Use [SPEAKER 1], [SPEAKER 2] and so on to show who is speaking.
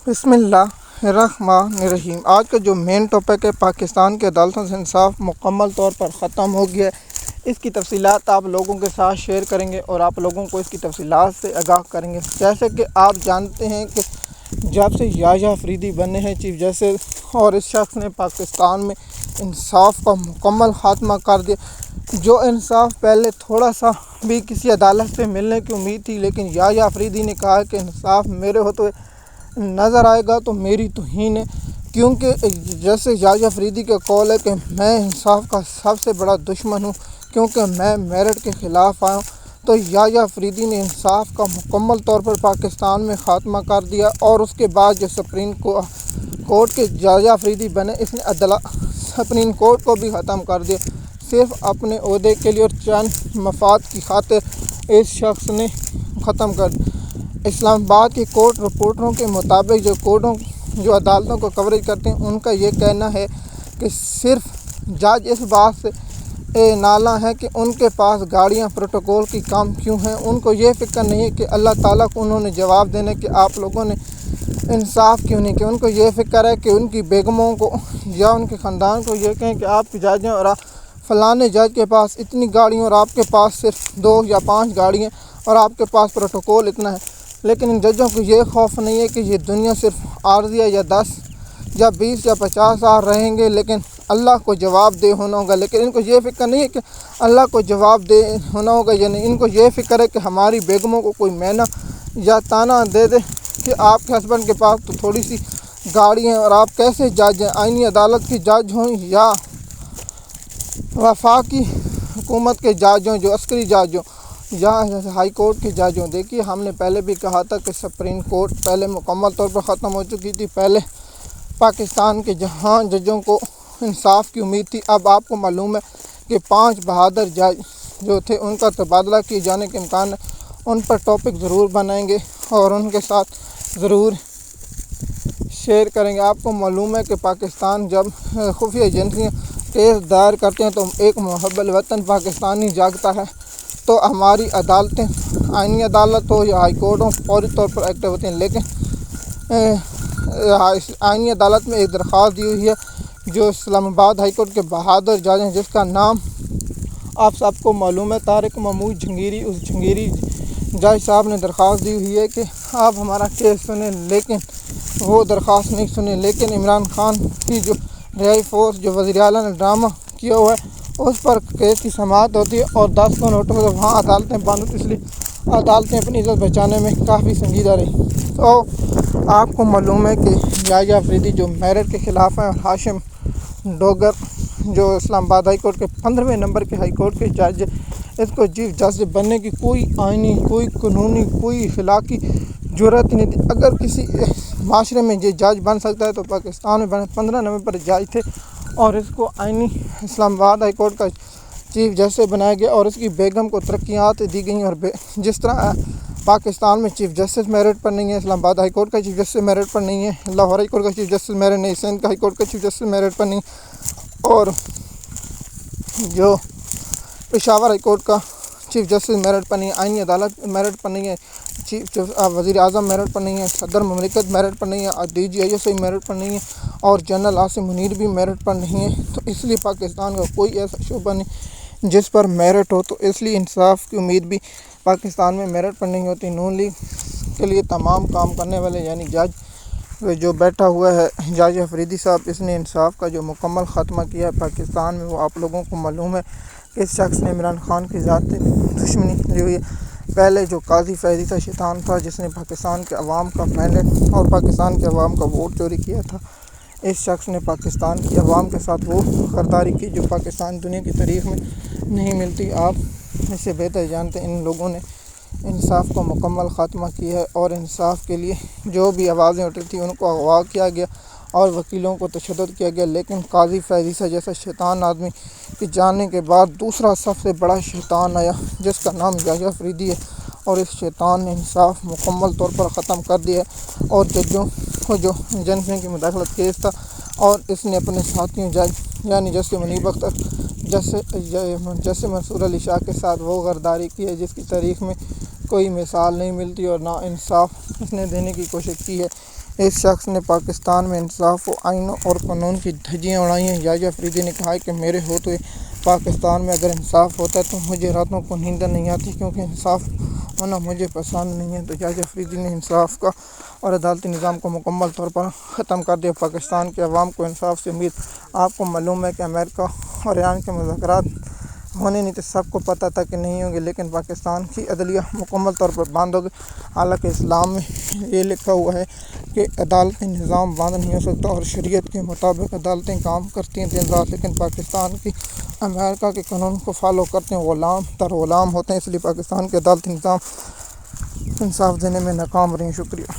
[SPEAKER 1] بسم اللہ الرحمن الرحیم۔ آج کا جو مین ٹاپک ہے، پاکستان کے عدالتوں سے انصاف مکمل طور پر ختم ہو گیا ہے۔ اس کی تفصیلات آپ لوگوں کے ساتھ شیئر کریں گے اور آپ لوگوں کو اس کی تفصیلات سے آگاہ کریں گے۔ جیسے کہ آپ جانتے ہیں کہ جب سے یحییٰ افریدی بنے ہیں چیف جسٹس، اور اس شخص نے پاکستان میں انصاف کا مکمل خاتمہ کر دیا۔ جو انصاف پہلے تھوڑا سا بھی کسی عدالت سے ملنے کی امید تھی، لیکن یحییٰ افریدی نے کہا کہ انصاف میرے ہوتے ہوئے نظر آئے گا تو میری توہین ہے، کیونکہ جیسے یحییٰ افریدی کا قول ہے کہ میں انصاف کا سب سے بڑا دشمن ہوں، کیونکہ میں میرٹ کے خلاف آیا ہوں۔ تو یحییٰ افریدی نے انصاف کا مکمل طور پر پاکستان میں خاتمہ کر دیا، اور اس کے بعد جو سپریم کورٹ کے یحییٰ افریدی بنے، اس نے سپریم کورٹ کو بھی ختم کر دیا، صرف اپنے عہدے کے لیے اور چند مفاد کی خاطر اس شخص نے ختم کر دیا۔ اسلام آباد کے کورٹ رپورٹروں کے مطابق جو عدالتوں کو کوریج کرتے ہیں، ان کا یہ کہنا ہے کہ صرف جج اس بات سے نالاں ہے کہ ان کے پاس گاڑیاں پروٹوکول کی کم کیوں ہیں۔ ان کو یہ فکر نہیں ہے کہ اللہ تعالیٰ کو انہوں نے جواب دینا کہ آپ لوگوں نے انصاف کیوں نہیں کیا۔ ان کو یہ فکر ہے کہ ان کی بیگموں کو یا ان کے خاندان کو یہ کہیں کہ آپ کے جج ہیں اور فلانے جج کے پاس اتنی گاڑیاں اور آپ کے پاس صرف 2 یا 5 گاڑیاں اور آپ کے پاس پروٹوکول اتنا ہے۔ لیکن ان ججوں کو یہ خوف نہیں ہے کہ یہ دنیا صرف عارضی ہے، یا 10 یا 20 یا 50 سال رہیں گے، لیکن اللہ کو جواب دہ ہونا ہوگا۔ لیکن ان کو یہ فکر نہیں ہے کہ اللہ کو جواب دہ ہونا ہوگا، یعنی ان کو یہ فکر ہے کہ ہماری بیگموں کو کوئی مینا یا تانا دے دے کہ آپ کے ہسبینڈ کے پاس تو تھوڑی سی گاڑی ہیں اور آپ کیسے جج ہیں، آئینی عدالت کے جج ہوں یا وفاقی حکومت کے جج ہوں، جو عسکری جج ہوں یا ہائی کورٹ کے جج ہوں۔ دیکھیے، ہم نے پہلے بھی کہا تھا کہ سپریم کورٹ پہلے مکمل طور پر ختم ہو چکی تھی۔ پہلے پاکستان کے جہاں ججوں کو انصاف کی امید تھی، اب آپ کو معلوم ہے کہ 5 بہادر جج جو تھے، ان کا تبادلہ کیے جانے کے امکان ہے۔ ان پر ٹاپک ضرور بنائیں گے اور ان کے ساتھ ضرور شیئر کریں گے۔ آپ کو معلوم ہے کہ پاکستان جب خفیہ ایجنسیاں کیس دائر کرتے ہیں تو ایک محب الوطن پاکستانی جاگتا ہے، تو ہماری عدالتیں، آئینی عدالت ہو یا ہائی کورٹ ہو، فوری طور پر ایکٹیو ہوتی ہیں۔ لیکن آئینی عدالت میں ایک درخواست دی ہوئی ہے، جو اسلام آباد ہائی کورٹ کے بہادر جج ہیں، جس کا نام آپ سب کو معلوم ہے، طارق محمود جہانگیری۔ اس جہانگیری جج صاحب نے درخواست دی ہوئی ہے کہ آپ ہمارا کیس سنیں، لیکن وہ درخواست نہیں سنیں۔ لیکن عمران خان کی جو رہائی فورس، جو وزیر اعلیٰ نے ڈرامہ کیا ہوا ہے، اس پر کیس کی سماعت ہوتی ہے اور 10 کو نوٹس سے وہاں عدالتیں بند ہوتی ہیں، اس لیے عدالتیں اپنی عزت بچانے میں کافی سنجیدہ رہی۔ تو آپ کو معلوم ہے کہ یحییٰ افریدی جو میرٹ کے خلاف ہیں، اور ہاشم ڈوگر جو اسلام آباد ہائی کورٹ کے 15ویں نمبر کے ہائی کورٹ کے جج، اس کو چیف جسٹس بننے کی کوئی آئینی، کوئی قانونی، کوئی اخلاقی جرات نہیں تھی۔ اگر کسی معاشرے میں یہ جج بن سکتا ہے تو پاکستان میں 15 نمبر پر جج تھے، اور اس کو آئینی اسلام آباد ہائی کورٹ کا چیف جسٹس بنایا گیا، اور اس کی بیگم کو ترقیات دی گئیں۔ اور جس طرح پاکستان میں چیف جسٹس میرٹ پر نہیں ہے، اسلام آباد ہائی کورٹ کا چیف جسٹس میرٹ پر نہیں ہے، لاہور ہائی کورٹ کا چیف جسٹس میرٹ نہیں، سندھ کا ہائی کورٹ کا چیف جسٹس میرٹ پر نہیں، اور جو پشاور ہائی کورٹ کا چیف جسٹس میرٹ پر نہیں ہے، آئینی عدالت میرٹ پر نہیں ہے، وزیر اعظم میرٹ پر نہیں ہے، صدر مملکت میرٹ پر نہیں ہے، DGISI میرٹ پر نہیں ہے، اور جنرل عاصم منیر بھی میرٹ پر نہیں ہے۔ تو اس لیے پاکستان کا کوئی ایسا شعبہ نہیں جس پر میرٹ ہو، تو اس لیے انصاف کی امید بھی پاکستان میں میرٹ پر نہیں ہوتی۔ نون لیگ کے لیے تمام کام کرنے والے، یعنی جج جو بیٹھا ہوا ہے یحییٰ افریدی صاحب، اس نے انصاف کا جو مکمل خاتمہ کیا ہے پاکستان میں، وہ آپ لوگوں کو معلوم ہے کہ اس شخص نے عمران خان کی ذاتی دشمنی لی ہوئی ہے۔ پہلے جو قاضی فیضی تھا، شیطان تھا، جس نے پاکستان کے عوام کا مینڈیٹ اور پاکستان کے عوام کا ووٹ چوری کیا تھا، اس شخص نے پاکستان کی عوام کے ساتھ وہ غداری کی جو پاکستان دنیا کی تاریخ میں نہیں ملتی۔ آپ اس سے بہتر جانتے ہیں، ان لوگوں نے انصاف کو مکمل خاتمہ کیا ہے، اور انصاف کے لیے جو بھی آوازیں اٹھی تھیں ان کو اغوا کیا گیا اور وکیلوں کو تشدد کیا گیا۔ لیکن قاضی فیضی سے جیسا شیطان آدمی کے جانے کے بعد دوسرا سب سے بڑا شیطان آیا، جس کا نام یحییٰ افریدی ہے، اور اس شیطان نے انصاف مکمل طور پر ختم کر دیا ہے، اور ججوں کو جو ایجنسیوں کی مداخلت کیس تھا، اور اس نے اپنے ساتھیوں جج یعنی جسٹس منیب اختر، جسٹس منصور علی شاہ کے ساتھ وہ غداری کی ہے جس کی تاریخ میں کوئی مثال نہیں ملتی، اور نا انصاف اس نے دینے کی کوشش کی ہے۔ اس شخص نے پاکستان میں انصاف و آئین اور قانون کی دھجیاں اڑائی ہیں۔ یحییٰ افریدی نے کہا کہ میرے ہوتے پاکستان میں اگر انصاف ہوتا ہے تو مجھے راتوں کو نیند نہیں آتی، کیونکہ انصاف ہونا مجھے پسند نہیں ہے۔ تو یحییٰ افریدی نے انصاف کا اور عدالتی نظام کو مکمل طور پر ختم کر دیا۔ پاکستان کے عوام کو انصاف سے امید۔ آپ کو معلوم ہے کہ امریکہ اور ایران کے مذاکرات ہونے نہیں تھے، سب کو پتہ تھا کہ نہیں ہوں گے، لیکن پاکستان کی عدلیہ مکمل طور پر بند ہو گئی۔ حالانکہ اسلام میں یہ لکھا ہوا ہے کہ عدالتی نظام بند نہیں ہو سکتا اور شریعت کے مطابق عدالتیں کام کرتی ہیں دن رات، لیکن پاکستان کی امریکہ کے قانون کو فالو کرتے ہیں، غلام تر غلام ہوتے ہیں، اس لیے پاکستان کے عدالتی نظام انصاف دینے میں ناکام رہے ہیں۔ شکریہ۔